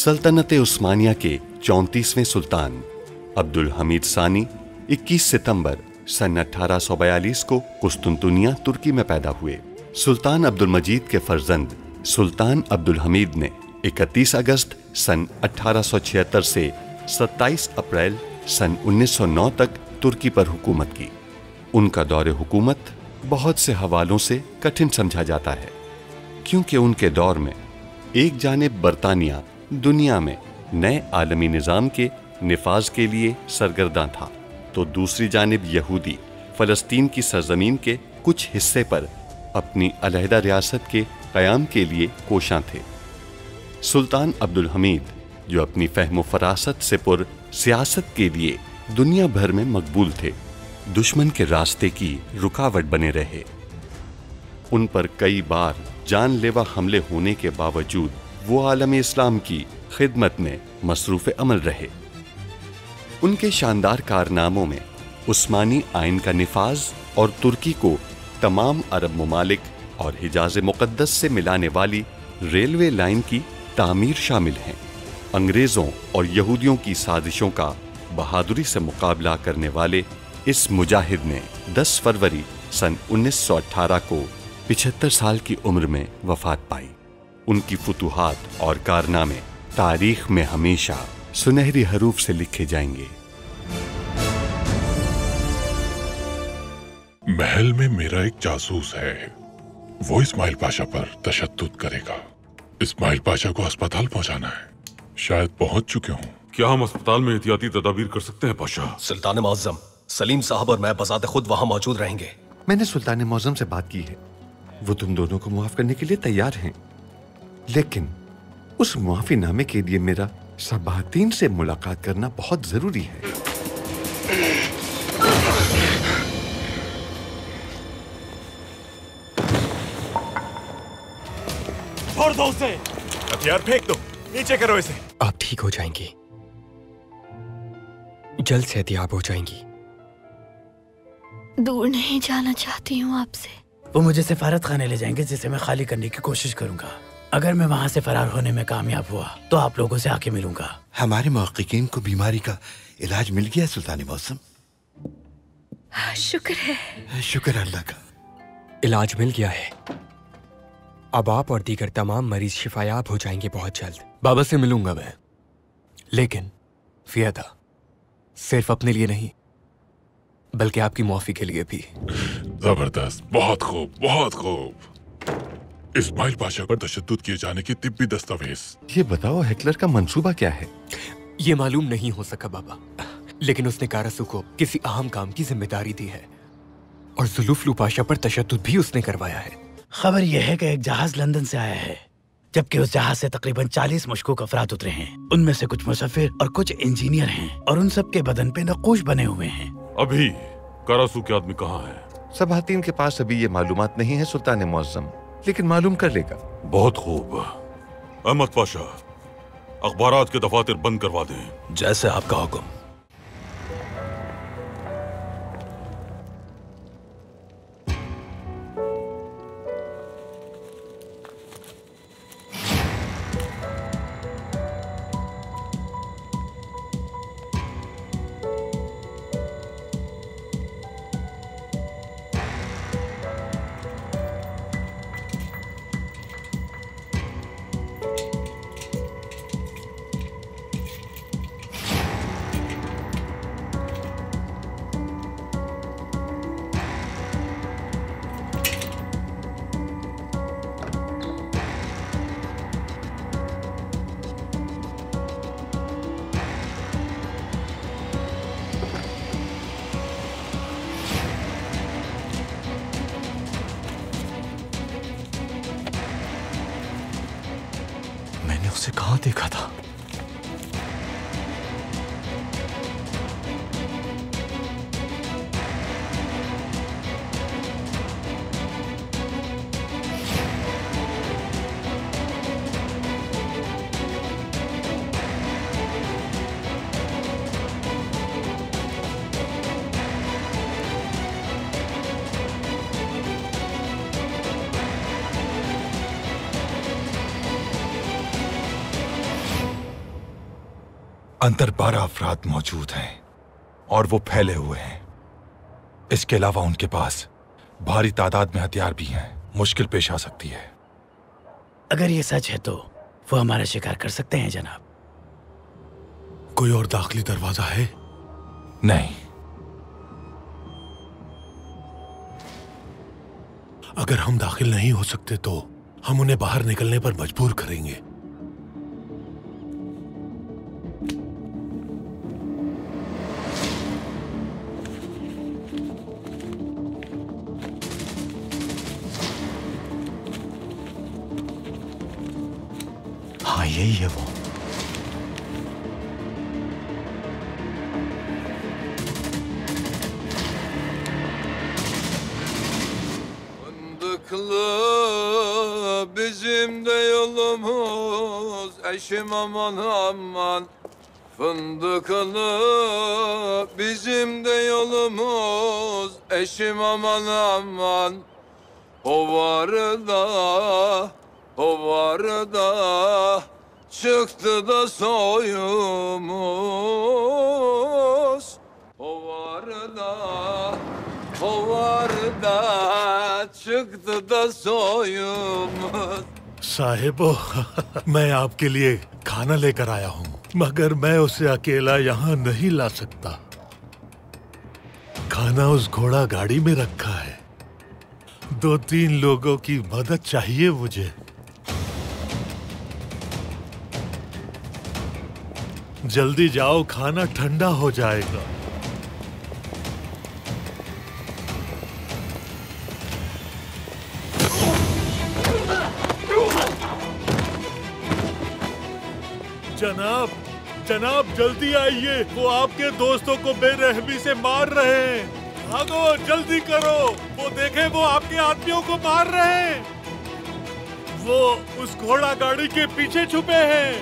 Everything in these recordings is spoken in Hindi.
सल्तनत उस्मानिया के 34वें सुल्तान अब्दुल हमीद सानी 21 सितंबर सन 1842 को कुस्तुनतुनिया तुर्की में पैदा हुए। सुल्तान अब्दुल मजीद के फर्जंद सुल्तान अब्दुल हमीद ने 31 अगस्त सन 1876 से 27 अप्रैल सन 1909 तक तुर्की पर हुकूमत की। उनका दौरे हुकूमत बहुत से हवालों से कठिन समझा जाता है, क्योंकि उनके दौर में एक जानिब बरतानिया दुनिया में नए आलमी निज़ाम के निफाज के लिए सरगर्दा था, तो दूसरी जानिब यहूदी फ़लस्तीन की सरजमीन के कुछ हिस्से पर अपनी अलहदा रियासत के क़याम के लिए कोशां थे। सुल्तान अब्दुल हमीद, जो अपनी फ़हम फ़रासत से पुर सियासत के लिए दुनिया भर में मकबूल थे, दुश्मन के रास्ते की रुकावट बने रहे। उन पर कई बार जानलेवा हमले होने के बावजूद वो आलम इस्लाम की खिदमत में मसरूफ़ अमल रहे। उनके शानदार कारनामों में उस्मानी आइन का निफाज और तुर्की को तमाम अरब ममालिक और हिजाज़ मुक़द्दस से मिलाने वाली रेलवे लाइन की तामीर शामिल हैं। अंग्रेज़ों और यहूदियों की साजिशों का बहादुरी से मुकाबला करने वाले इस मुजाहिद ने 10 फरवरी सन 1918 को 75 साल की उम्र में वफ़ात पाई। उनकी फुतूहात और कारनामे तारीख में हमेशा सुनहरी हरूफ से लिखे जाएंगे। महल में मेरा एक जासूस है, वो इस्माइल पाशा पर तशद्दुद करेगा। इस्माइल पाशा को अस्पताल पहुंचाना है, शायद पहुंच चुके हों। क्या हम अस्पताल में एहतियाती तदाबीर कर सकते हैं पाशा? सुल्तान मुअज्जम सलीम साहब और मैं बज़ाते खुद वहां मौजूद रहेंगे। मैंने सुल्तान मुअज्जम से बात की है, वो तुम दोनों को मुआफ करने के लिए तैयार हैं, लेकिन उस मुआफीनामे के लिए मेरा सबातीन से मुलाकात करना बहुत जरूरी है। छोड़ दो उसे, हथियार फेंक दो, नीचे करो इसे। आप ठीक हो जाएंगी, जल्द सेहतियाब हो जाएंगी। दूर नहीं जाना चाहती हूँ आपसे। वो मुझे सिफारत खाने ले जाएंगे, जिसे मैं खाली करने की कोशिश करूंगा। अगर मैं वहाँ से फरार होने में कामयाब हुआ तो आप लोगों से आके मिलूंगा। हमारे मुहक्किकीन को बीमारी का इलाज मिल गया सुल्तान मौसम। शुक्र है। शुक्र अल्लाह का, इलाज मिल गया है। अब आप और दीगर तमाम मरीज शिफायाब हो जाएंगे बहुत जल्द। बाबा से मिलूंगा मैं, लेकिन फियादा सिर्फ अपने लिए नहीं बल्कि आपकी मुआफी के लिए भी। जबरदस्त, बहुत खूब, बहुत खूब। इस्माइल पाशा पर तशद्दुद किए जाने की तिब्बी दस्तावेज। ये बताओ हिटलर का मंसूबा क्या है? ये मालूम नहीं हो सका बाबा, लेकिन उसने कारसू को किसी अहम काम की जिम्मेदारी दी है और जुल्फलू पाशा पर तशद्दुद भी उसने करवाया है। खबर यह है कि एक जहाज लंदन से आया है, जबकि उस जहाज से तकरीबन 40 मशकूक अफराद उतरे हैं। उनमें से कुछ मुसफिर और कुछ इंजीनियर हैं और उन सब के बदन पे नक़ूश बने हुए हैं। अभी कारसू के आदमी कहाँ है? सबातीन के पास अभी ये मालूमात नहीं है सुल्तान मुअज्जम, लेकिन मालूम कर लेगा। बहुत खूब। अहमद पाशा, अखबारात के दफातर बंद करवा दें। जैसे आपका हुक्म। मैंने उसे कहाँ देखा था? अंदर 12 अफराद मौजूद हैं और वो फैले हुए हैं। इसके अलावा उनके पास भारी तादाद में हथियार भी हैं। मुश्किल पेश आ सकती है। अगर ये सच है तो वो हमारा शिकार कर सकते हैं जनाब। कोई और दाखिली दरवाजा है? नहीं। अगर हम दाखिल नहीं हो सकते तो हम उन्हें बाहर निकलने पर मजबूर करेंगे। हाँ, यही है वो। Bizim de yolumuz eşim aman aman. Fındıklı bizim de yolumuz eşim aman aman. O var da çıktı da soyumuz. O var da çıktı da soyumuz. साहिबो, मैं आपके लिए खाना लेकर आया हूँ, मगर मैं उसे अकेला यहाँ नहीं ला सकता। खाना उस घोड़ा गाड़ी में रखा है। 2-3 लोगों की मदद चाहिए मुझे। जल्दी जाओ, खाना ठंडा हो जाएगा। जनाब, जनाब जल्दी आइए, वो आपके दोस्तों को बेरहमी से मार रहे हैं। भागो, जल्दी करो, वो देखे वो आपके आदमियों को मार रहे हैं। वो उस घोड़ा गाड़ी के पीछे छुपे हैं।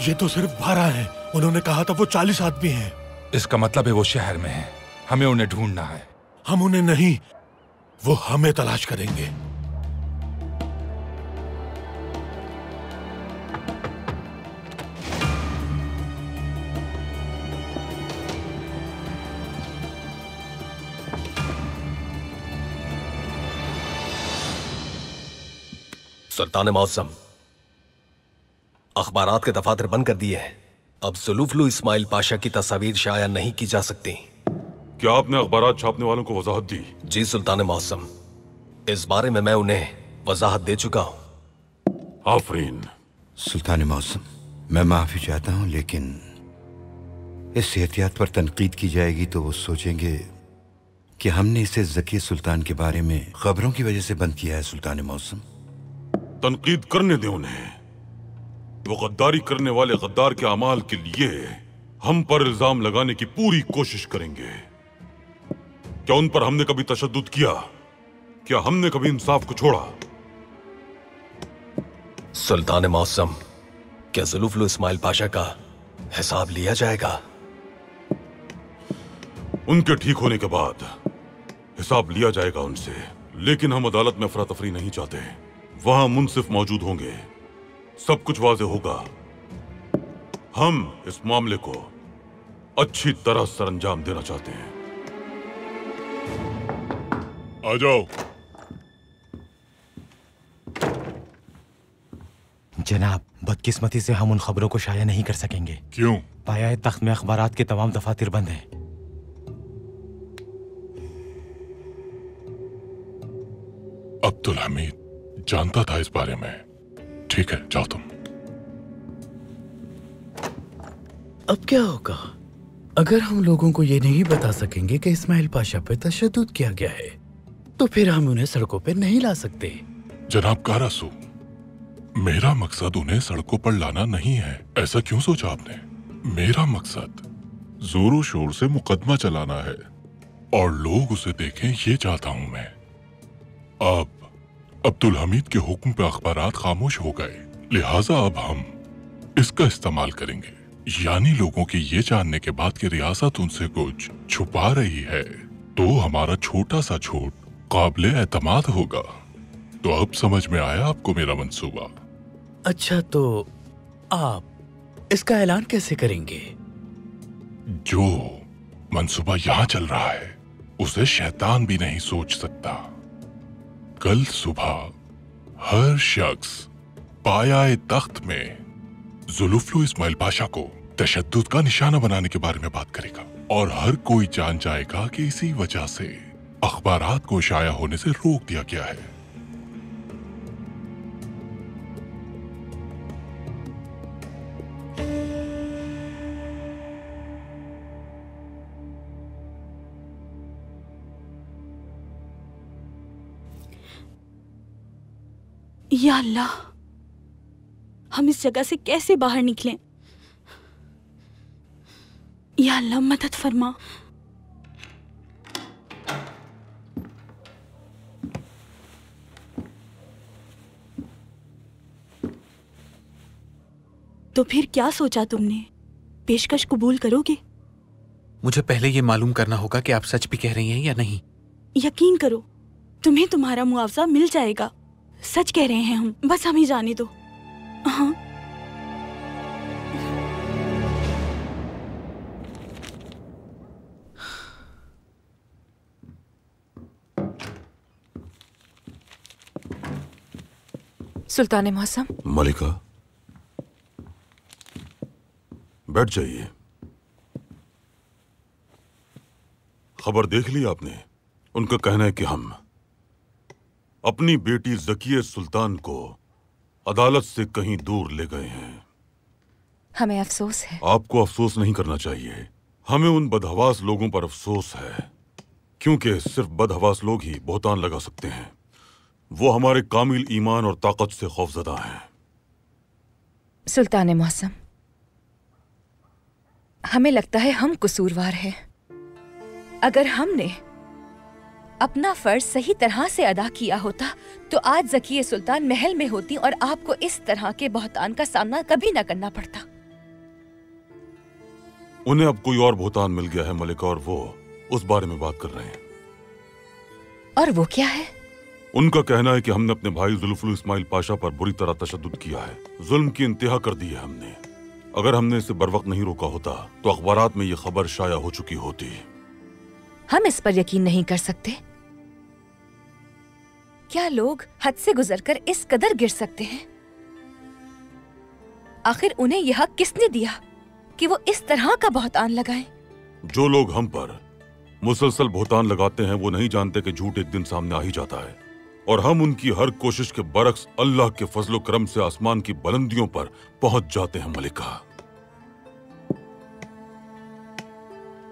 ये तो सिर्फ 12 हैं। उन्होंने कहा था वो 40 आदमी हैं। इसका मतलब है वो शहर में हैं। हमें उन्हें ढूंढना है। हम उन्हें नहीं, वो हमें तलाश करेंगे। सुल्तान मौसम, अखबारात के दफातर बंद कर दिए हैं। अब जुल्फुल इस्माइल पाशा की तस्वीर शाया नहीं की जा सकती। क्या आपने अखबारात छापने वालों को वजाहत दी? जी सुल्तान मौसम, इस बारे में मैं उन्हें वजाहत दे चुका हूं। आफरीन। सुल्तान मौसम, मैं माफी चाहता हूं, लेकिन इस एहतियात पर तनकीद की जाएगी तो वो सोचेंगे कि हमने इसे ज़की सुल्तान के बारे में खबरों की वजह से बंद किया है। सुल्तान मौसम, तनकीद करने दें उन्हें। वो गद्दारी करने वाले गद्दार के अमाल के लिए हम पर इल्जाम लगाने की पूरी कोशिश करेंगे। क्या उन पर हमने कभी तशद्दुद किया? क्या हमने कभी इंसाफ को छोड़ा? सुल्तान मौसम, क्या जुल्फुल इस्माइल पाशा का हिसाब लिया जाएगा? उनके ठीक होने के बाद हिसाब लिया जाएगा उनसे, लेकिन हम अदालत में अफरा तफरी नहीं चाहते। वहां मुंसिफ मौजूद होंगे, सब कुछ वाज़ेह होगा। हम इस मामले को अच्छी तरह सरअंजाम देना चाहते हैं। आ जाओ। जनाब, बदकिस्मती से हम उन खबरों को शाया नहीं कर सकेंगे। क्यों? पाया तख्त में अखबारात के तमाम दफातर बंद हैं। अब्दुल हमीद जानता था इस बारे में। ठीक है, जाओ तुम। अब क्या होगा अगर हम लोगों को ये नहीं बता सकेंगे कि इस्माइल पाशा पे तशद्दुद किया गया है? तो फिर हम उन्हें सड़कों पे नहीं ला सकते। जनाब कारासू, मेरा मकसद उन्हें सड़कों पर लाना नहीं है। ऐसा क्यों सोचा आपने? मेरा मकसद जोरों शोर से मुकदमा चलाना है और लोग उसे देखें, ये चाहता हूं मैं। अब अब्दुल हमीद के हुक्म पे अखबारात खामोश हो गए, लिहाजा अब हम इसका इस्तेमाल करेंगे। यानी लोगों के ये जानने के बाद कि रियासत उनसे कुछ छुपा रही है, तो हमारा छोटा सा झूठ काबिले एतमाद होगा। तो अब समझ में आया आपको मेरा मंसूबा? अच्छा, तो आप इसका ऐलान कैसे करेंगे? जो मंसूबा यहाँ चल रहा है उसे शैतान भी नहीं सोच सकता। कल सुबह हर शख्स पाया तख्त में जुल्फुल इस्माइल पाशा को तशद्दुद का निशाना बनाने के बारे में बात करेगा और हर कोई जान जाएगा कि इसी वजह से अखबारात को शाया होने से रोक दिया गया है। या अल्लाह, हम इस जगह से कैसे बाहर निकलें? या अल्लाह मदद फरमा। तो फिर क्या सोचा तुमने? पेशकश कबूल करोगे? मुझे पहले ये मालूम करना होगा कि आप सच भी कह रही हैं या नहीं। यकीन करो, तुम्हें तुम्हारा मुआवजा मिल जाएगा। सच कह रहे हैं हम, बस हमें जाने दो। हाँ। सुल्तान मौसम। मलिका, बैठ जाइए। खबर देख ली आपने? उनका कहना है कि हम अपनी बेटी ज़किया सुल्तान को अदालत से कहीं दूर ले गए हैं। हमें अफसोस है। आपको अफसोस नहीं करना चाहिए। हमें उन बदहवास लोगों पर अफसोस है, क्योंकि सिर्फ बदहवास लोग ही बहतान लगा सकते हैं। वो हमारे कामिल ईमान और ताकत से खौफजदा हैं। सुल्तान मौसम, हमें लगता है हम कसूरवार हैं। अगर हमने अपना फर्ज सही तरह से अदा किया होता तो आज ज़किया सुल्तान महल में होती और आपको इस तरह के बहतान का सामना कभी न करना पड़ता। उन्हें अब कोई और बहतान मिल गया है मलिका, और वो उस बारे में बात कर रहे हैं। और वो क्या है? उनका कहना है कि हमने अपने भाई जुल्फुल इस्माइल पाशा पर बुरी तरह तशद्दुद किया है। जुल्म की इंतहा कर दी है हमने। अगर हमने इसे बर वक्त नहीं रोका होता तो अखबारात में ये खबर शाया हो चुकी होती। हम इस पर यकीन नहीं कर सकते। क्या लोग हद से गुजरकर इस कदर गिर सकते हैं? आखिर उन्हें यह हक किसने दिया कि वो इस तरह का बहतान लगाएं? जो लोग हम पर मुसलसल बहतान लगाते हैं वो नहीं जानते कि झूठ एक दिन सामने आ ही जाता है, और हम उनकी हर कोशिश के बरक्स अल्लाह के फजलो करम से आसमान की बुलंदियों पर पहुंच जाते हैं। मलिका,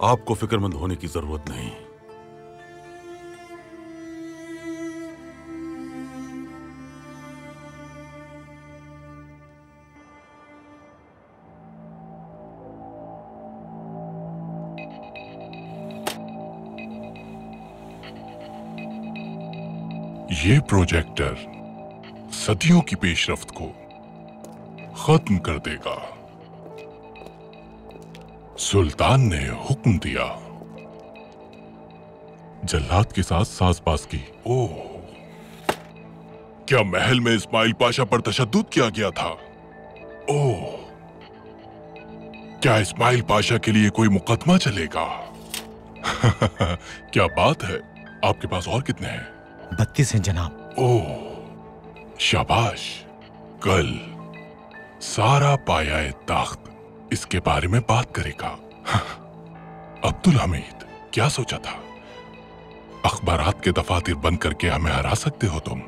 आपको फिक्रमंद होने की जरूरत नहीं। ये प्रोजेक्टर सदियों की पेशरफ्त को खत्म कर देगा। सुल्तान ने हुक्म दिया। जल्लाद के साथ साज़बाज़ की। ओह, क्या महल में इस्माइल पाशा पर तशद्दुद किया गया था? ओह, क्या इस्माइल पाशा के लिए कोई मुकदमा चलेगा? क्या बात है। आपके पास और कितने हैं? 32 हैं जनाब। ओह, शाबाश। कल सारा पाया तख्त इसके बारे में बात करेगा। अब्दुल हमीद, क्या सोचा था? अखबारात के दफातर बंद करके हमें हरा सकते हो तुम?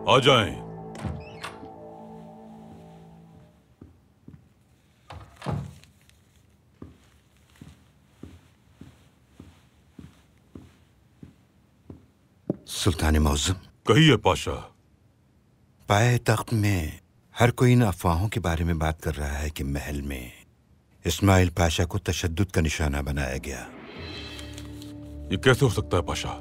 आ जाएं। सुल्तान मौज़म। कहिए पाशा। पाए तख्त में हर कोई इन अफवाहों के बारे में बात कर रहा है कि महल में इस्माइल पाशा को तशद्दुद का निशाना बनाया गया। ये कैसे हो सकता है पाशा?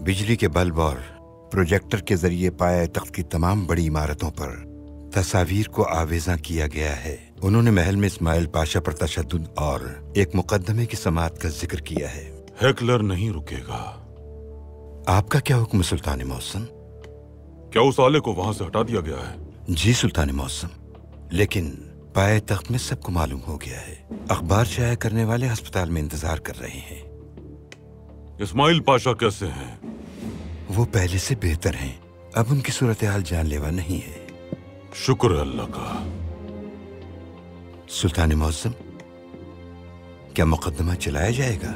बिजली के बल्ब और प्रोजेक्टर के जरिए पाए तख्त की तमाम बड़ी इमारतों पर तस्वीर को आवेजा किया गया है। उन्होंने महल में इस्माइल पाशा पर तशद्दुद और एक मुकदमे की समाअत का जिक्र किया है। हेकलर नहीं रुकेगा। आपका क्या हुक्म सुल्तान मौसम? क्या उस आले को वहां से हटा दिया गया है? जी सुल्तान मौसम, लेकिन पाए तख्त में सबको मालूम हो गया है। अखबार शाया करने वाले अस्पताल में इंतजार कर रहे हैं। इस्माइल पाशा कैसे हैं? वो पहले से बेहतर हैं। अब उनकी सूरत हाल जानलेवा नहीं है। शुक्र है अल्लाह का। सुल्तान मौसम, क्या मुकदमा चलाया जाएगा?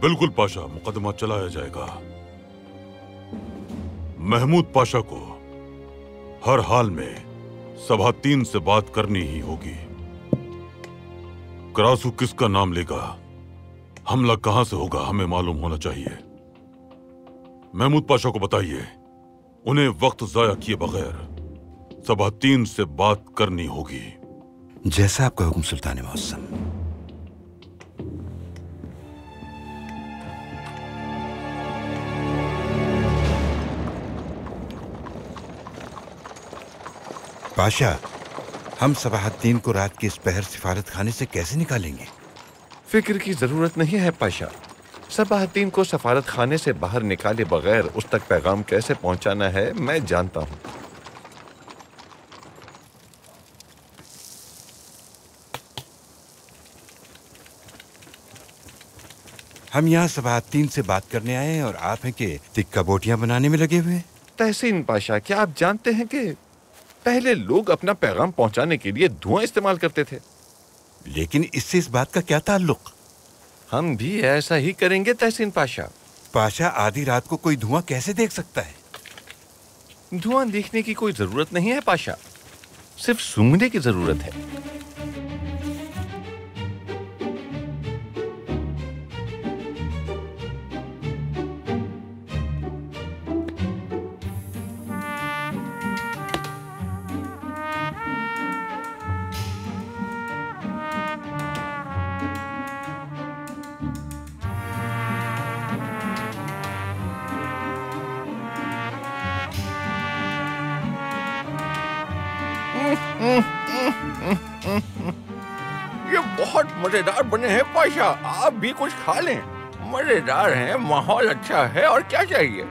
बिल्कुल पाशा, मुकदमा चलाया जाएगा। महमूद पाशा को हर हाल में सभा 3 से बात करनी ही होगी। करासू किसका नाम लेगा, हमला कहां से होगा, हमें मालूम होना चाहिए। महमूद पाशा को बताइए उन्हें वक्त जाया किए बगैर सभा 3 से बात करनी होगी। जैसा आपका हुक्म सुल्तान मौसम। पाशा, हम सबाहद्दीन को रात के इस पहर सिफारत खाने से कैसे निकालेंगे? फिक्र की जरूरत नहीं है पाशा। सबाहद्दीन को सफारत खाने से बाहर निकाले बगैर उस तक पैगाम कैसे पहुंचाना है मैं जानता हूं। हम यहाँ सबाहद्दीन से बात करने आए हैं और आप हैं कि तिक्का बोटियां बनाने में लगे हुए हैं। तहसीन पाशा, क्या आप जानते हैं कि पहले लोग अपना पैगाम पहुंचाने के लिए धुआं इस्तेमाल करते थे, लेकिन इससे इस बात का क्या ताल्लुक? हम भी ऐसा ही करेंगे तहसीन पाशा। पाशा, आधी रात को कोई धुआं कैसे देख सकता है? धुआं देखने की कोई जरूरत नहीं है पाशा, सिर्फ सूंघने की जरूरत है। ये बहुत मजेदार बने हैं पाशा, आप भी कुछ खा लें। मजेदार हैं, माहौल अच्छा है, और क्या चाहिए?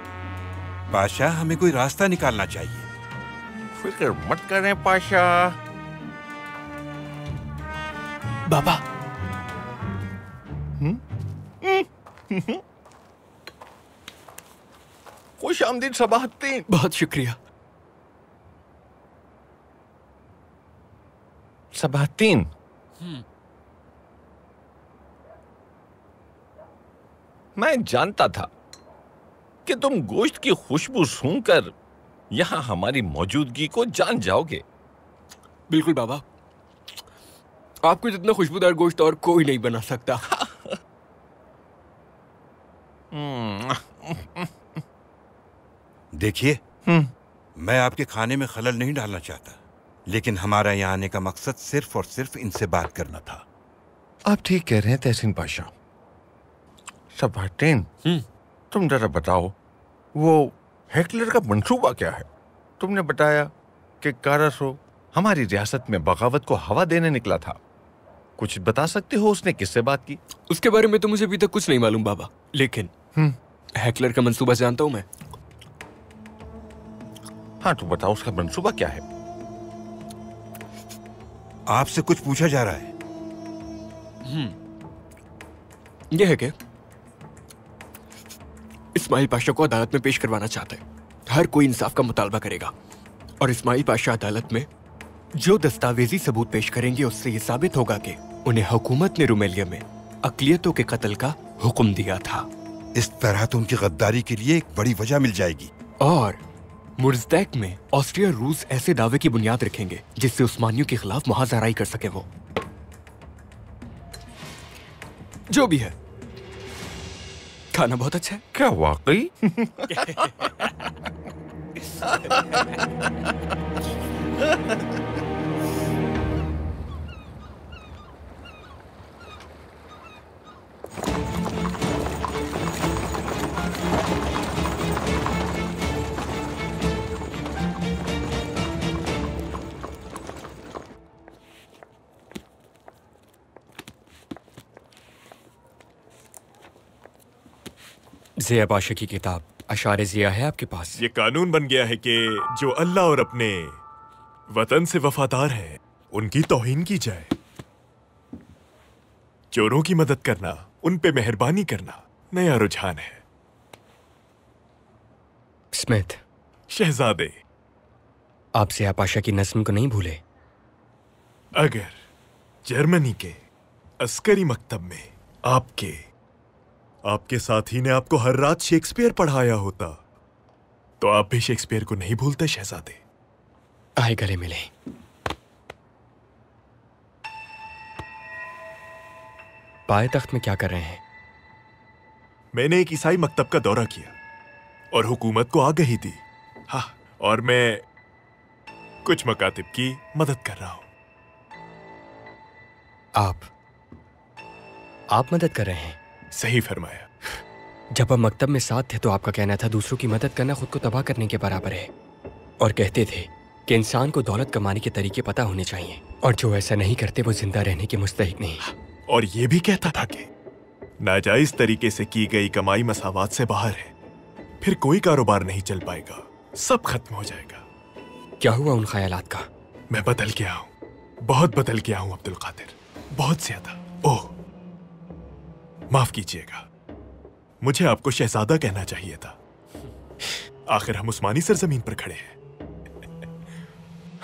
पाशा, हमें कोई रास्ता निकालना चाहिए। फिक्र मत करें पाशा। बाबा। खुश आमदीद सबाहद्दीन। बहुत शुक्रिया। सबाहद्दीन, मैं जानता था कि तुम गोश्त की खुशबू सूंघकर यहां हमारी मौजूदगी को जान जाओगे। बिल्कुल बाबा, आपको जितना खुशबूदार गोश्त और कोई नहीं बना सकता। देखिए, मैं आपके खाने में खलल नहीं डालना चाहता, लेकिन हमारा यहाँ आने का मकसद सिर्फ और सिर्फ इनसे बात करना था। आप ठीक कह रहे हैं तहसीन पाशा। सबाहद्दीन, तुम जरा बताओ, वो हेकलर का मंसूबा क्या है? तुमने बताया कि कारासो हमारी रियासत में बगावत को हवा देने निकला था। कुछ बता सकते हो उसने किससे बात की? उसके बारे में तो मुझे अभी तक कुछ नहीं मालूम बाबा, लेकिन हेकलर का मंसूबा जानता हूं मैं। हाँ, तो बताओ उसका मंसूबा क्या है? आपसे कुछ पूछा जा रहा है। यह है कि इस्माइल पाशा को अदालत में पेश करवाना चाहता है। हर कोई इंसाफ का मुतालबा करेगा, और इस्माइल पाशा अदालत में जो दस्तावेजी सबूत पेश करेंगे उससे यह साबित होगा कि उन्हें हुकूमत ने रुमेलिया में अकलियतों के कत्ल का हुक्म दिया था। इस तरह तो उनकी गद्दारी के लिए एक बड़ी वजह मिल जाएगी। और मुर्ज़दैक में ऑस्ट्रिया रूस ऐसे दावे की बुनियाद रखेंगे जिससे उस्मानियों के खिलाफ मुहाज़राई कर सके। वो जो भी है, खाना बहुत अच्छा है। क्या वाकई? ज़िया बाशा की किताब अशारे ज़िया है आपके पास? ये कानून बन गया है कि जो अल्लाह और अपने वतन से वफादार हैं, उनकी तौहीन की जाए। चोरों की मदद करना, उन पे मेहरबानी करना नया रुझान है। स्मिथ, शहजादे, आप ज़िया बाशा की नज़्म को नहीं भूले? अगर जर्मनी के अस्करी मकतब में आपके साथी ने आपको हर रात शेक्सपियर पढ़ाया होता, तो आप भी शेक्सपियर को नहीं भूलते शहजादे। आए गले मिले। पाए तख्त में क्या कर रहे हैं? मैंने एक ईसाई मकतब का दौरा किया और हुकूमत को आगाही दी। हाँ, और मैं कुछ मकातिब की मदद कर रहा हूं। आप मदद कर रहे हैं? सही फरमाया। जब आप मकतब में साथ थे तो आपका कहना था दूसरों की मदद करना खुद को तबाह करने के बराबर है, और कहते थे कि इंसान को दौलत कमाने के तरीके पता होने चाहिए, और जो ऐसा नहीं करते वो जिंदा रहने के मुस्तहिक नहीं। और ये भी कहता था कि नाजायज तरीके से की गई कमाई मसावात से बाहर है, फिर कोई कारोबार नहीं चल पाएगा, सब खत्म हो जाएगा। क्या हुआ उन ख्यालात का? मैं बदल गया हूं, बहुत बदल गया हूं अब्दुल कादिर, बहुत ज्यादा। ओह, माफ कीजिएगा, मुझे आपको शहजादा कहना चाहिए था। आखिर हम उस्मानी सरजमीन पर खड़े हैं।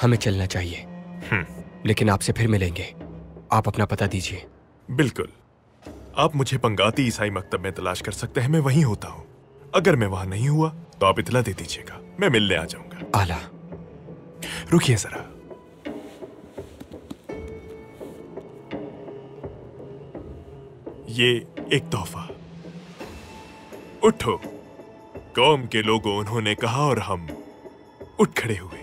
हमें चलना चाहिए, लेकिन आपसे फिर मिलेंगे। आप अपना पता दीजिए। बिल्कुल, आप मुझे पंगाती ईसाई मकतब में तलाश कर सकते हैं, मैं वहीं होता हूं। अगर मैं वहां नहीं हुआ तो आप इतला दे दीजिएगा, मैं मिलने आ जाऊंगा। आला। रुकिए जरा। ये एक तोहफा। उठो, कौम के लोगों, उन्होंने कहा और हम उठ खड़े हुए।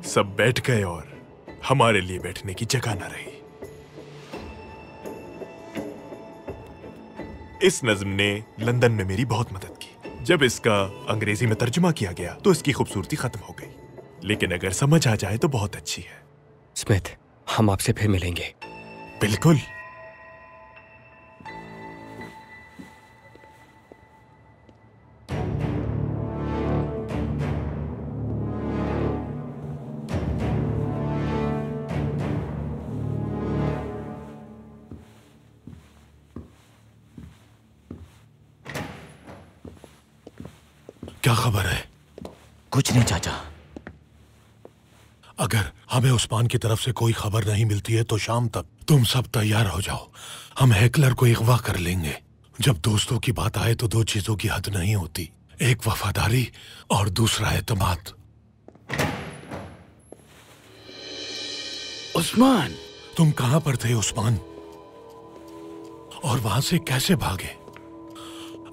सब बैठ गए और हमारे लिए बैठने की जगह न रही। इस नज्म ने लंदन में मेरी बहुत मदद की। जब इसका अंग्रेजी में तर्जुमा किया गया तो इसकी खूबसूरती खत्म हो गई, लेकिन अगर समझ आ जाए तो बहुत अच्छी है। स्मिथ, हम आपसे फिर मिलेंगे। बिल्कुल। क्या खबर है? कुछ नहीं चाचा। अगर हमें उस्मान की तरफ से कोई खबर नहीं मिलती है तो शाम तक तुम सब तैयार हो जाओ। हम हेकलर को अगवा कर लेंगे। जब दोस्तों की बात आए तो दो चीजों की हद नहीं होती, एक वफादारी और दूसरा एतमाद। उस्मान, तुम कहां पर थे उस्मान? और वहां से कैसे भागे?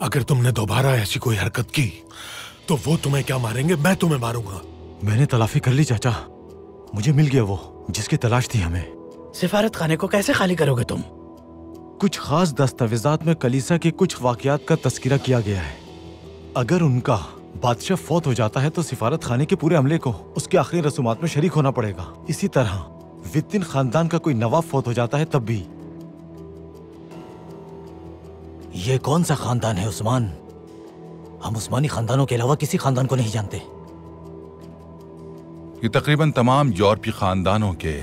अगर तुमने दोबारा ऐसी कोई हरकत की तो वो तुम्हें क्या मारेंगे, मैं तुम्हें मारूंगा। मैंने तलाफी कर ली चाचा, मुझे मिल गया वो जिसकी तलाश थी हमें। सिफारत खाने को कैसे खाली करोगे तुम? कुछ खास दस्तावेजात में कलीसा के कुछ वाकयात का तस्करा किया गया है। अगर उनका बादशाह फौत हो जाता है तो सिफारत खाने के पूरे अमले को उसके आखिरी रसूमात में शरीक होना पड़ेगा। इसी तरह वित्तिन खानदान का कोई नवाब फौत हो जाता है तब भी। ये कौन सा खानदान है उस्मान? हम उस्मानी खानदानों के अलावा किसी खानदान को नहीं जानते। ये तकरीबन तमाम यूरोपीय खानदानों के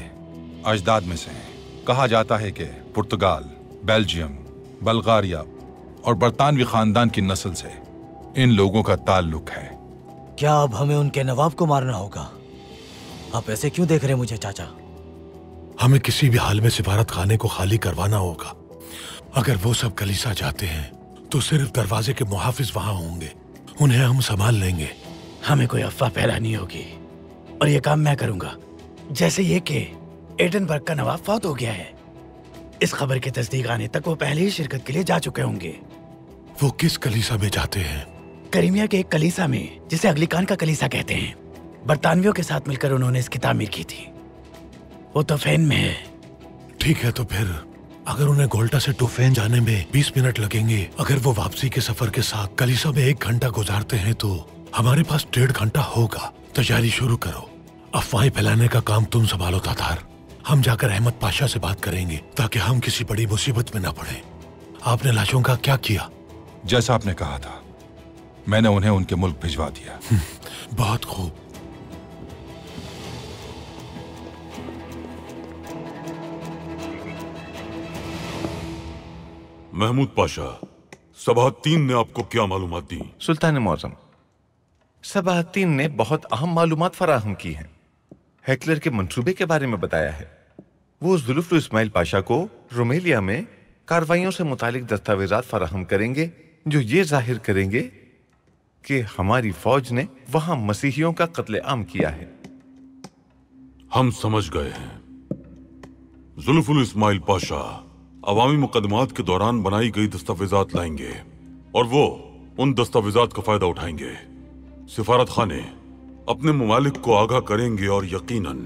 अजदाद में से हैं। कहा जाता है कि पुर्तगाल, बेल्जियम, बल्गारिया और बरतानवी खानदान की नस्ल से इन लोगों का ताल्लुक है। क्या अब हमें उनके नवाब को मारना होगा? आप ऐसे क्यों देख रहे हैं मुझे चाचा? हमें किसी भी हाल में सिफारत खाने को खाली करवाना होगा। अगर वो सब कलीसा जाते हैं तो सिर्फ दरवाजे के मुहाफिज वहां होंगे, उन्हें हम संभाल लेंगे। हमें कोई अफवाह फैलानी होगी और ये काम मैं करूंगा। जैसे ये कि एडनबर्ग का नवाब फौत हो गया है। इस खबर की तस्दीक आने तक वो पहले ही शिरकत के लिए जा चुके होंगे। वो किस कलीसा में जाते हैं? करीमिया के एक कलीसा में, जिसे अगलीकान का कलीसा कहते हैं। बरतानवियों के साथ मिलकर उन्होंने इसकी तामीर की थी। वो तोफेन में है। ठीक है, तो फिर अगर उन्हें गोल्टा से टोफेन जाने में 20 मिनट लगेंगे, अगर वो वापसी के सफर के साथ कलीसा में 1 घंटा गुजारते हैं तो हमारे पास 1.5 घंटा होगा। तैयारी शुरू करो। अफवाहें फैलाने का काम तुम संभालो तातार। हम जाकर अहमद पाशा से बात करेंगे ताकि हम किसी बड़ी मुसीबत में न पड़े। आपने लाशों का क्या किया? जैसा आपने कहा था, मैंने उन्हें उनके मुल्क भिजवा दिया। बहुत खूब। महमूद पाशा, सबाहतीन ने आपको क्या मालूमात दी? सुल्तान मौज़म, सबाहतीन ने बहुत अहम मालूमात फराहम की हैं। हेकलर के मंसूबे के बारे में बताया है। वो जुल्फुल इस्माइल पाशा को रोमेलिया में कार्रवाइयों से मुतालिक दस्तावेजात फराहम करेंगे जो ये जाहिर करेंगे कि हमारी फौज ने वहां मसीहियों का कत्लेआम किया है। हम समझ गए हैं। जुल्फुल इस्माइल पाशा अवामी मुकदमात के दौरान बनाई गई दस्तावेजात लाएंगे और वो उन दस्तावेजात का फायदा उठाएंगे। सिफारत खाने अपने ममालिक को आगाह करेंगे और यकीनन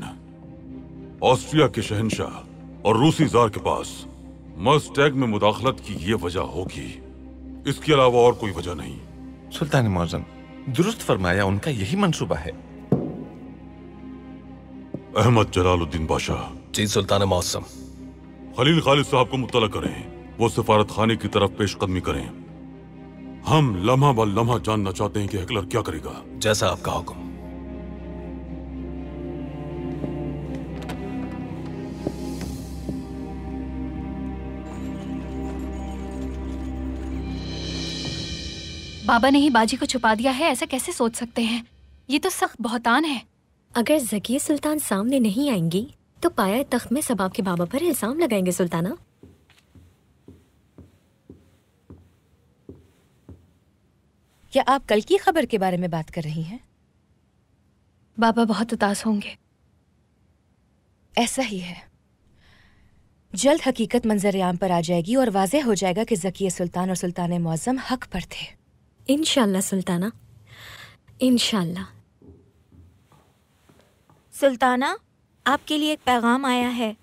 ऑस्ट्रिया के शहंशाह और रूसी जार के पास मस्टैग में मुदाखलत की ये वजह होगी। इसके अलावा और कोई वजह नहीं। सुल्तान मौज़म, दुरुस्त फरमाया, उनका यही मंसूबा है। अहमद जलालुद्दीन बादशाह। जी सुल्तान मौसम। खलील खालिद साहब को मुत्तला करें, वो सिफारत खाने की तरफ पेशकदमी करें। हम लम्हा ब लम्हा जानना चाहते हैं कि हेकलर क्या करेगा। जैसा आपका हुक्म। बाबा ने ही बाजी को छुपा दिया है, ऐसा कैसे सोच सकते हैं? ये तो सख्त बहतान है। अगर ज़की सुल्तान सामने नहीं आएंगी तो पाया तख्त में सब आपके बाबा पर इल्जाम लगाएंगे सुल्ताना। क्या आप कल की खबर के बारे में बात कर रही हैं? बाबा बहुत उदास होंगे। ऐसा ही है। जल्द हकीकत मंजर-ए-आम पर आ जाएगी और वाज़ेह हो जाएगा कि ज़की सुल्तान और सुल्तान मौज़म हक पर थे। इंशाल्लाह सुल्ताना, इंशाल्लाह। सुल्ताना, आपके लिए एक पैगाम आया है।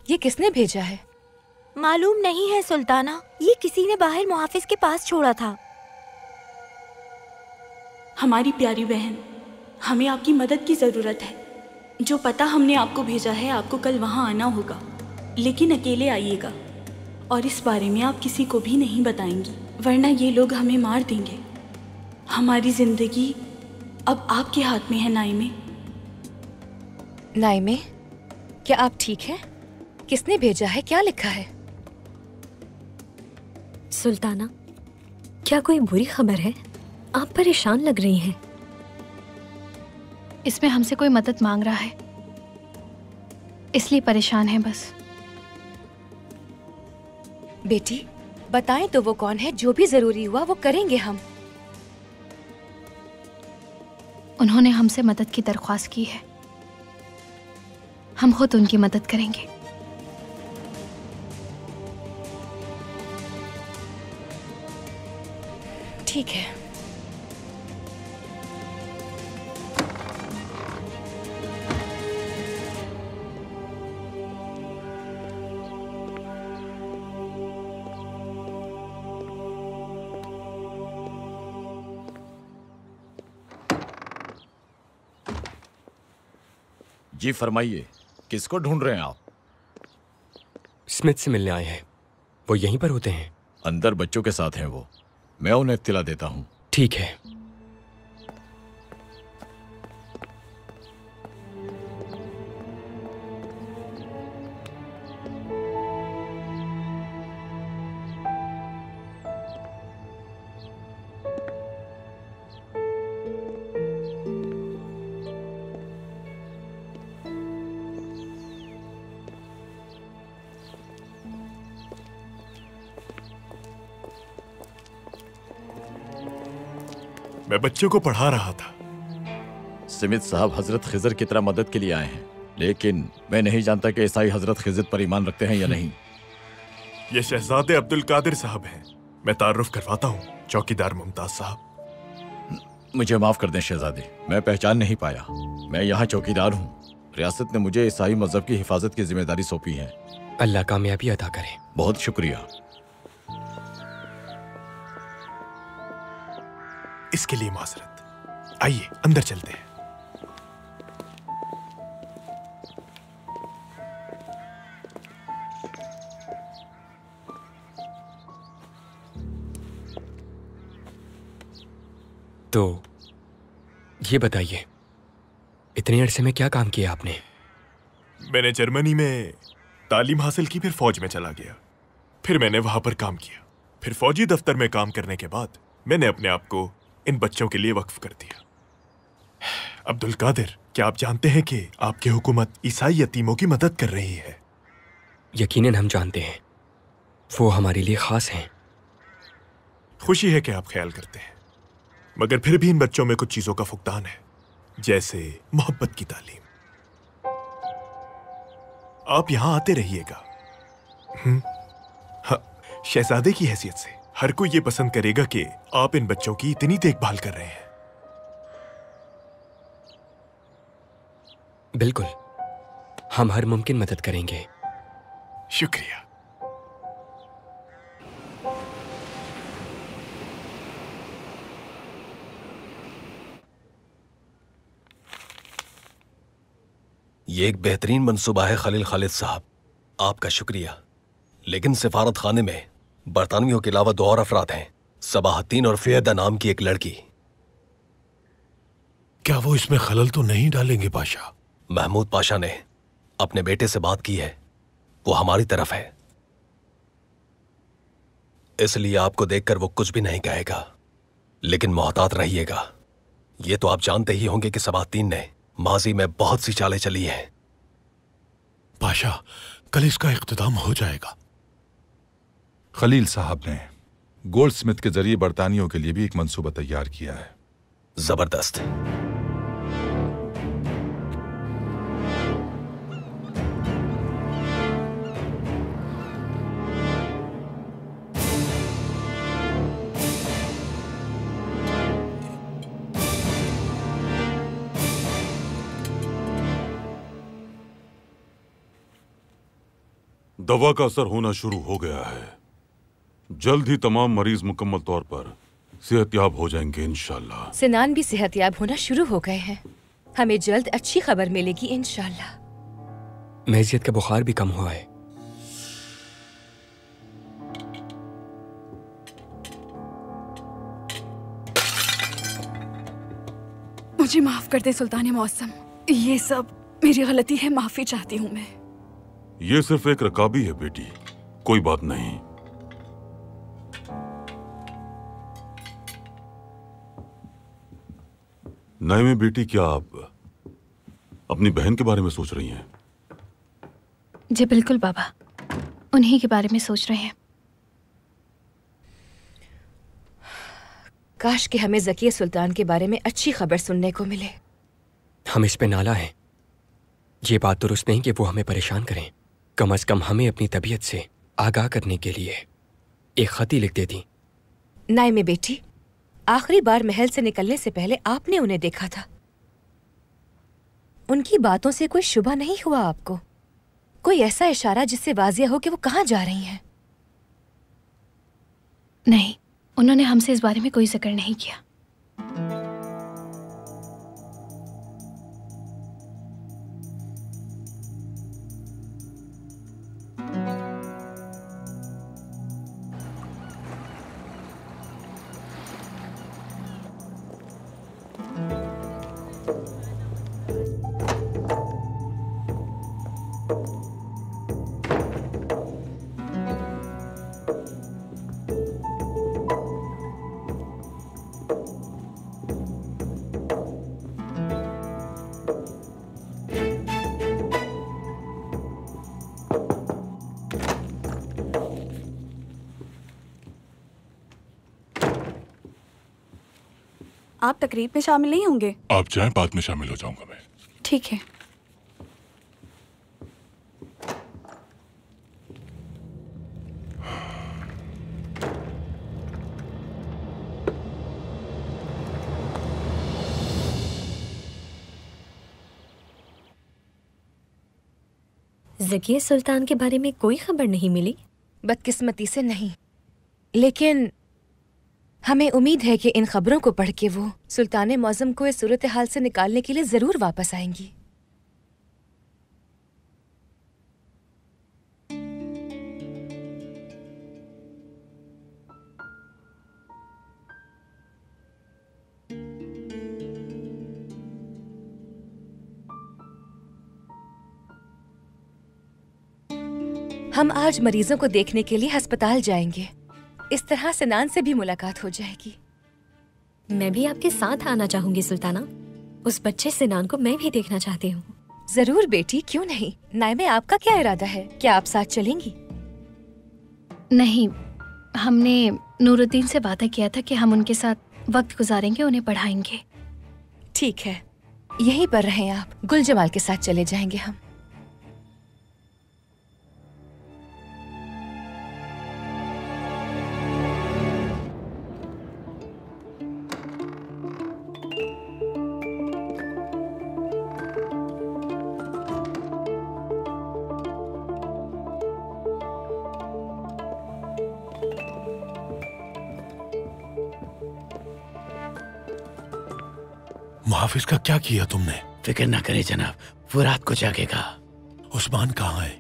ये किसने भेजा है? मालूम नहीं है सुल्ताना, ये किसी ने बाहर मुहाफिज के पास छोड़ा था। हमारी प्यारी बहन, हमें आपकी मदद की जरूरत है। जो पता हमने आपको भेजा है, आपको कल वहाँ आना होगा, लेकिन अकेले आइएगा और इस बारे में आप किसी को भी नहीं बताएंगी, वरना ये लोग हमें मार देंगे। हमारी जिंदगी अब आपके हाथ में है नाइमे। नाइमे, क्या आप ठीक हैं? किसने भेजा है? क्या लिखा है? सुल्ताना, क्या कोई बुरी खबर है? आप परेशान लग रही हैं। इसमें हमसे कोई मदद मांग रहा है, इसलिए परेशान है बस। बेटी, बताएं तो वो कौन है? जो भी जरूरी हुआ वो करेंगे हम। उन्होंने हमसे मदद की दरख्वास्त की है, हम खुद उनकी मदद करेंगे। ठीक है। जी फरमाइए, किसको ढूंढ रहे हैं आप? स्मिथ से मिलने आए हैं। वो यहीं पर होते हैं? अंदर बच्चों के साथ हैं वो। मैं उन्हें इत्तिला देता हूँ। ठीक है। मैं बच्चों को पढ़ा रहा था। स्मिथ साहब हजरत खिजर की तरह मदद के लिए आए हैं, लेकिन मैं नहीं जानता कि ईसाई हजरत खिजर पर ईमान रखते हैं या नहीं। ये शहजादे अब्दुल कादिर साहब हैं। मैं तारुफ करवाता हूँ, चौकीदार मुमताज साहब। मुझे माफ कर दें शहजादे, मैं पहचान नहीं पाया। मैं यहाँ चौकीदार हूँ। रियासत ने मुझे ईसाई मजहब की हिफाजत की जिम्मेदारी सौंपी है। अल्लाह कामयाबी अता करे। बहुत शुक्रिया। इसके लिए माजरत। आइए अंदर चलते हैं। तो ये बताइए, इतने अरसे में क्या काम किया आपने? मैंने जर्मनी में तालीम हासिल की, फिर फौज में चला गया। फिर मैंने वहां पर काम किया। फिर फौजी दफ्तर में काम करने के बाद मैंने अपने आप को इन बच्चों के लिए वक्फ कर दिया। अब्दुल कादिर, क्या आप जानते हैं कि आपकी हुकूमत ईसाई यतीमों की मदद कर रही है? यकीनन हम जानते हैं, वो हमारे लिए खास हैं। खुशी है कि आप ख्याल करते हैं, मगर फिर भी इन बच्चों में कुछ चीजों का फुकदान है, जैसे मोहब्बत की तालीम। आप यहां आते रहिएगा। हाँ, शहजादे की हैसियत से हर कोई ये पसंद करेगा कि आप इन बच्चों की इतनी देखभाल कर रहे हैं। बिल्कुल, हम हर मुमकिन मदद करेंगे। शुक्रिया। ये एक बेहतरीन मंसूबा है खलील खालिद साहब, आपका शुक्रिया। लेकिन सिफारत खाने में बरतानवियों के अलावा 2 और अफराद हैं, सबाहतीन और फियदा नाम की एक लड़की। क्या वो इसमें खलल तो नहीं डालेंगे पाशा? महमूद पाशा ने अपने बेटे से बात की है, वो हमारी तरफ है, इसलिए आपको देखकर वो कुछ भी नहीं कहेगा। लेकिन मोहतात रहिएगा। ये तो आप जानते ही होंगे कि सबाहतीन ने माजी में बहुत सी चालें चली हैं। पाशा, कल इसका इख्तिताम हो जाएगा। खलील साहब ने गोल्डस्मिथ के जरिए बरतानियों के लिए भी एक मंसूबा तैयार किया है। जबरदस्त। दवा का असर होना शुरू हो गया है। जल्द ही तमाम मरीज मुकम्मल तौर पर सेहतयाब हो जाएंगे इंशाल्लाह। सिनान भी सेहतयाब होना शुरू हो गए हैं। हमें जल्द अच्छी खबर मिलेगी इंशाल्लाह। मैजियत का बुखार भी कम हुआ है। मुझे माफ कर दे सुल्तान मौसम, ये सब मेरी गलती है, माफी चाहती हूँ मैं। ये सिर्फ एक रकाबी है बेटी, कोई बात नहीं। नईमे बेटी, क्या आप अपनी बहन के बारे में सोच रही हैं? जी बिल्कुल बाबा, उन्हीं के बारे में सोच रहे हैं। काश कि हमें ज़किया सुल्तान के बारे में अच्छी खबर सुनने को मिले। हम इस पे नाला हैं। ये बात दुरुस्त नहीं कि वो हमें परेशान करें। कम से कम हमें अपनी तबीयत से आगाह करने के लिए एक खत ही लिख देती। नाइमे बेटी, आखिरी बार महल से निकलने से पहले आपने उन्हें देखा था। उनकी बातों से कोई शुबा नहीं हुआ आपको? कोई ऐसा इशारा जिससे वाजिया हो कि वो कहाँ जा रही हैं? नहीं, उन्होंने हमसे इस बारे में कोई जिक्र नहीं किया। आप तकरीब में शामिल नहीं होंगे? आप जाएं, बाद में शामिल हो जाऊंगा मैं। ठीक है। ज़किया सुल्तान के बारे में कोई खबर नहीं मिली? बदकिस्मती से नहीं, लेकिन हमें उम्मीद है कि इन खबरों को पढ़ के वो सुल्तान मौज़म को इस सूरत हाल से निकालने के लिए जरूर वापस आएंगी। हम आज मरीजों को देखने के लिए अस्पताल जाएंगे। इस तरह सिनान से भी मुलाकात हो जाएगी। मैं भी आपके साथ आना चाहूंगी सुल्ताना। उस बच्चे सिनान को मैं भी देखना चाहती हूँ। जरूर बेटी, क्यों नहीं। नाइमे, आपका क्या इरादा है? क्या आप साथ चलेंगी? नहीं, हमने नूरुद्दीन से वादा किया था कि हम उनके साथ वक्त गुजारेंगे, उन्हें पढ़ाएंगे। ठीक है, यहीं पर रहें आप। गुल जमाल के साथ चले जाएंगे हम। मुहाफिज का क्या किया तुमने? फिक्र ना करें जनाब, वो रात को जागेगा। उस्मान कहाँ है?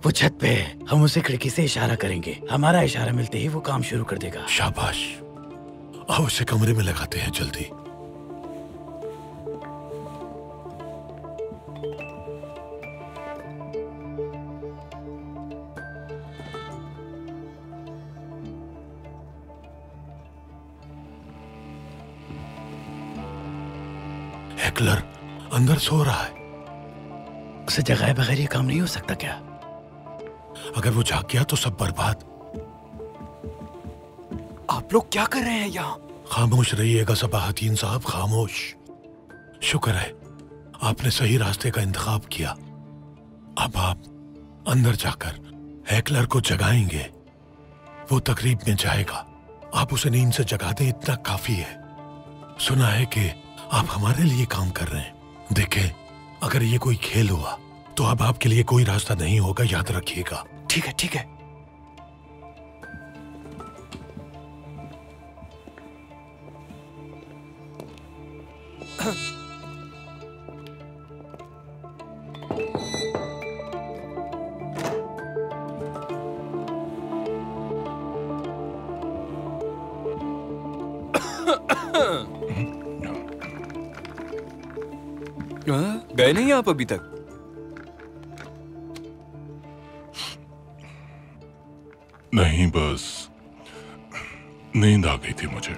वो छत पे है। हम उसे खिड़की से इशारा करेंगे, हमारा इशारा मिलते ही वो काम शुरू कर देगा। शाबाश, आओ उसे कमरे में लगाते हैं जल्दी। हेकलर अंदर सो रहा है। उसे जगाए बगैर ये काम नहीं हो सकता क्या? अगर वो जाग गया तो सब बर्बाद। आप लोग क्या कर रहे हैं यहाँ? खामोश रहिएगा सबाहतीन साहब, खामोश। शुक्र है आपने सही रास्ते का इंतखाब किया। अब आप अंदर जाकर हेकलर को जगाएंगे। वो तकरीब में जाएगा, आप उसे नींद से जगा दें, इतना काफी है। सुना है कि आप हमारे लिए काम कर रहे हैं। देखें, अगर ये कोई खेल हुआ तो अब आपके लिए कोई रास्ता नहीं होगा, याद रखिएगा। ठीक है, ठीक है। गए नहीं आप अभी तक? नहीं, बस नींद आ गई थी मुझे।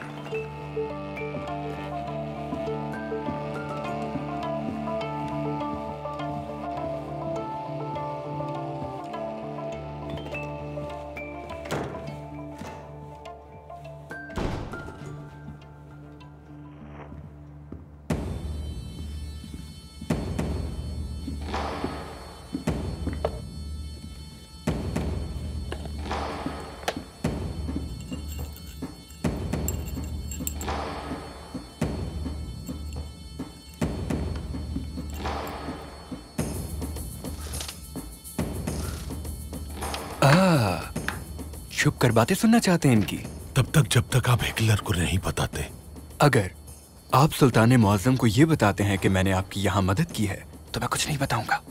छुप कर बातें सुनना चाहते हैं इनकी? तब तक जब तक आप हेकलर को नहीं बताते। अगर आप सुल्तान मुअज्जम को ये बताते हैं कि मैंने आपकी यहाँ मदद की है तो मैं कुछ नहीं बताऊंगा।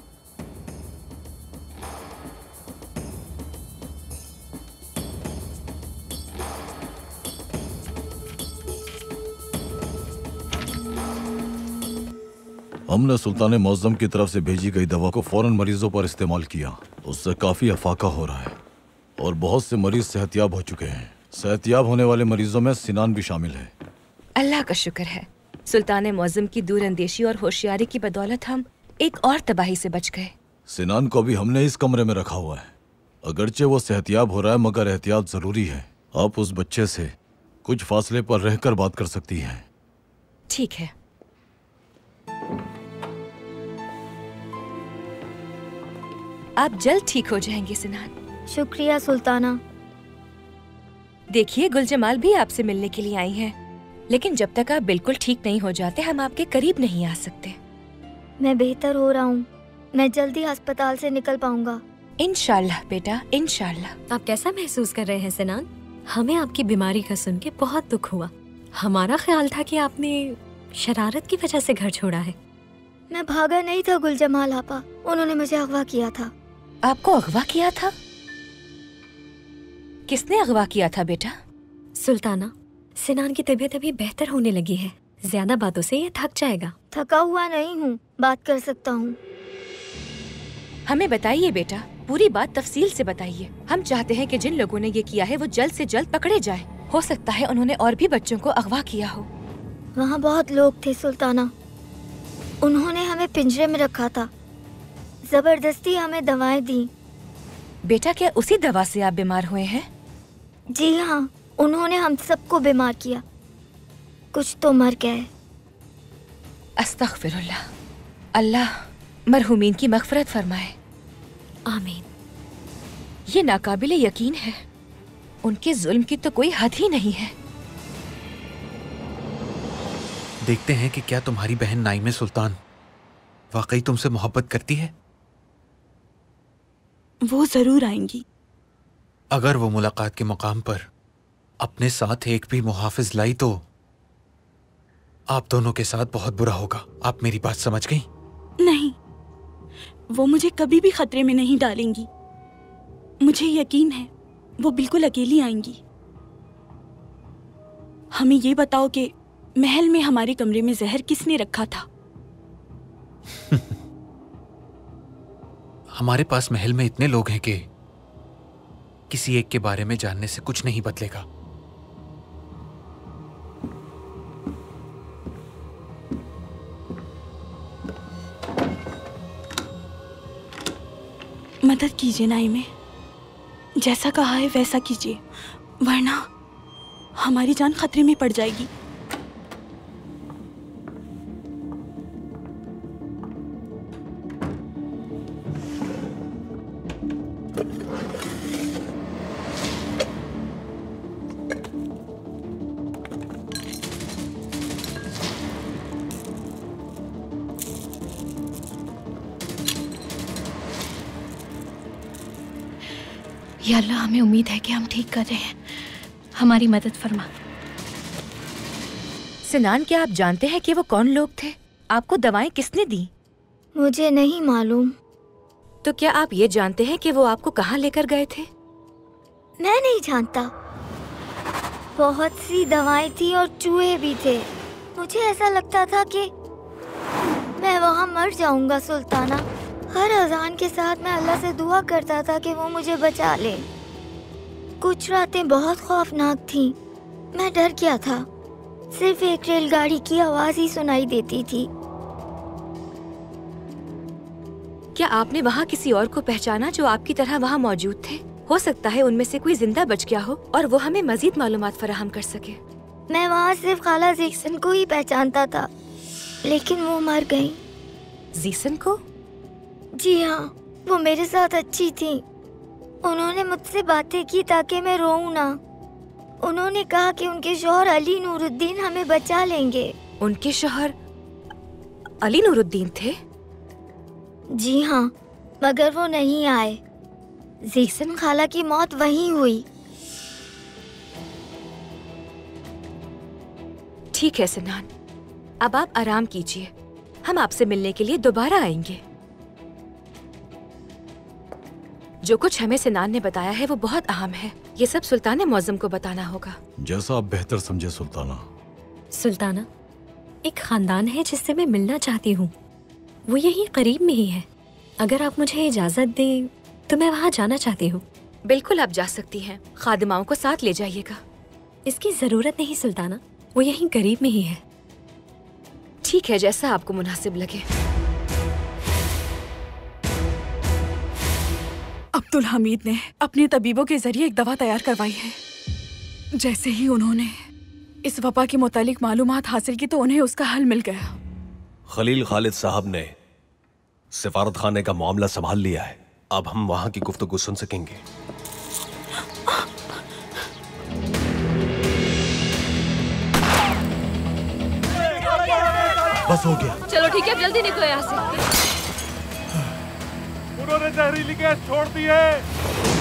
हमने सुल्तान मुअज्जम की तरफ से भेजी गई दवा को फौरन मरीजों पर इस्तेमाल किया। उससे काफी अफाका हो रहा है और बहुत से मरीज सेहतियाब हो चुके हैं। सेहतियाब होने वाले मरीजों में सिनान भी शामिल है। अल्लाह का शुक्र है, सुल्तान मुअज्जम की दूरअंदेशी और होशियारी की बदौलत हम एक और तबाही से बच गए। सिनान को भी हमने इस कमरे में रखा हुआ है। अगरचे वो सेहतियाब हो रहा है, मगर एहतियात जरूरी है। आप उस बच्चे से कुछ फासले पर रहकर बात कर सकती हैं। ठीक है। आप जल्द ठीक हो जाएंगे सिनान। शुक्रिया सुल्ताना। देखिए, गुलजमाल भी आपसे मिलने के लिए आई हैं, लेकिन जब तक आप बिल्कुल ठीक नहीं हो जाते हम आपके करीब नहीं आ सकते। मैं बेहतर हो रहा हूँ, मैं जल्दी अस्पताल से निकल पाऊंगा। इंशाल्लाह बेटा, इंशाल्लाह। आप कैसा महसूस कर रहे हैं सिनान? हमें आपकी बीमारी का सुन के बहुत दुख हुआ। हमारा ख्याल था कि आपने शरारत की वजह से घर छोड़ा है। मैं भागा नहीं था गुलजमाल आपा, उन्होंने मुझे अगवा किया था। आपको अगवा किया था? किसने अगवा किया था बेटा? सुल्ताना, सिनान की तबीयत अभी बेहतर होने लगी है। ज्यादा बातों से ये थक जाएगा। थका हुआ नहीं हूँ, बात कर सकता हूँ। हमें बताइए बेटा, पूरी बात तफसील से बताइए। हम चाहते हैं कि जिन लोगों ने ये किया है वो जल्द से जल्द पकड़े जाएं। हो सकता है उन्होंने और भी बच्चों को अगवा किया हो। वहाँ बहुत लोग थे सुल्ताना, उन्होंने हमें पिंजरे में रखा था, जबरदस्ती हमें दवाएं दी। बेटा, क्या उसी दवा से आप बीमार हुए हैं? जी हाँ, उन्होंने हम सबको बीमार किया, कुछ तो मर गए। अस्तगफिरुल्लाह, अल्लाह मरहुमीन की मग़फ़िरत फरमाए। आमीन। ये नाकाबिल यकीन है, उनके जुल्म की तो कोई हद ही नहीं है। देखते हैं कि क्या तुम्हारी बहन नाइमे सुल्तान वाकई तुमसे मोहब्बत करती है। वो जरूर आएंगी। अगर वो मुलाकात के मुकाम पर अपने साथ एक भी मुहाफिज लाई तो आप दोनों के साथ बहुत बुरा होगा। आप मेरी बात समझ गई? नहीं, वो मुझे कभी भी खतरे में नहीं डालेंगी। मुझे यकीन है वो बिल्कुल अकेली आएंगी। हमें ये बताओ कि महल में हमारे कमरे में जहर किसने रखा था? हमारे पास महल में इतने लोग हैं कि किसी एक के बारे में जानने से कुछ नहीं बदलेगा। मदद कीजिए नाइमे, जैसा कहा है वैसा कीजिए, वरना हमारी जान खतरे में पड़ जाएगी। या अल्लाह, हमें उम्मीद है कि हम ठीक कर रहे हैं। हमारी मदद फरमा। सिनान, क्या आप जानते हैं कि वो कौन लोग थे? आपको दवाएं किसने दी? मुझे नहीं मालूम। तो क्या आप ये जानते हैं कि वो आपको कहाँ लेकर गए थे? मैं नहीं जानता। बहुत सी दवाएं थी और चूहे भी थे। मुझे ऐसा लगता था कि मैं वहाँ मर जाऊंगा सुल्ताना। हर अजान के साथ मैं अल्लाह से दुआ करता था कि वो मुझे बचा ले। कुछ रातें बहुत खौफनाक थीं। मैं डर गया था। सिर्फ एक रेलगाड़ी की आवाज ही सुनाई देती थी। क्या आपने वहाँ किसी और को पहचाना जो आपकी तरह वहाँ मौजूद थे? हो सकता है उनमें से कोई जिंदा बच गया हो और वो हमें मजीद मालूमात फराहम कर सके। मैं वहाँ सिर्फ खाला जीसन को ही पहचानता था, लेकिन वो मर गई। जीसन को? जी हाँ, वो मेरे साथ अच्छी थी। उन्होंने मुझसे बातें की ताकि मैं रोऊं ना। उन्होंने कहा कि उनके शौहर अली नूरुद्दीन हमें बचा लेंगे। उनके शौहर अली नूरुद्दीन थे? जी हाँ, मगर वो नहीं आए। जीसन खाला की मौत वहीं हुई। ठीक है सिनान, अब आप आराम कीजिए। हम आपसे मिलने के लिए दोबारा आएंगे। जो कुछ हमें सिनान ने बताया है वो बहुत अहम है। ये सब सुल्तान मौज़म को बताना होगा। जैसा आप बेहतर समझे सुल्ताना। सुल्ताना, एक खानदान है जिससे मैं मिलना चाहती हूँ। वो यहीं करीब में ही है। अगर आप मुझे इजाजत दें तो मैं वहाँ जाना चाहती हूँ। बिल्कुल आप जा सकती हैं। खादिमाओं को साथ ले जाइएगा। इसकी जरूरत नहीं सुल्ताना, वो यहीं करीब में ही है। ठीक है, जैसा आपको मुनासिब लगे। अब्दुल हमीद ने अपने तबीबों के जरिए एक दवा तैयार करवाई है। जैसे ही उन्होंने इस वबा के मुतालिक मालूमात हासिल की तो उन्हें उसका हल मिल गया। खलील खालिद साहब ने सिफारत खाने का मामला संभाल लिया है। अब हम वहाँ की गुफ्तगू सुन सकेंगे। बस हो गया। चलो ठीक है, जल्दी निकलो यहाँ से। ने जहरीली गैस छोड़ दी है।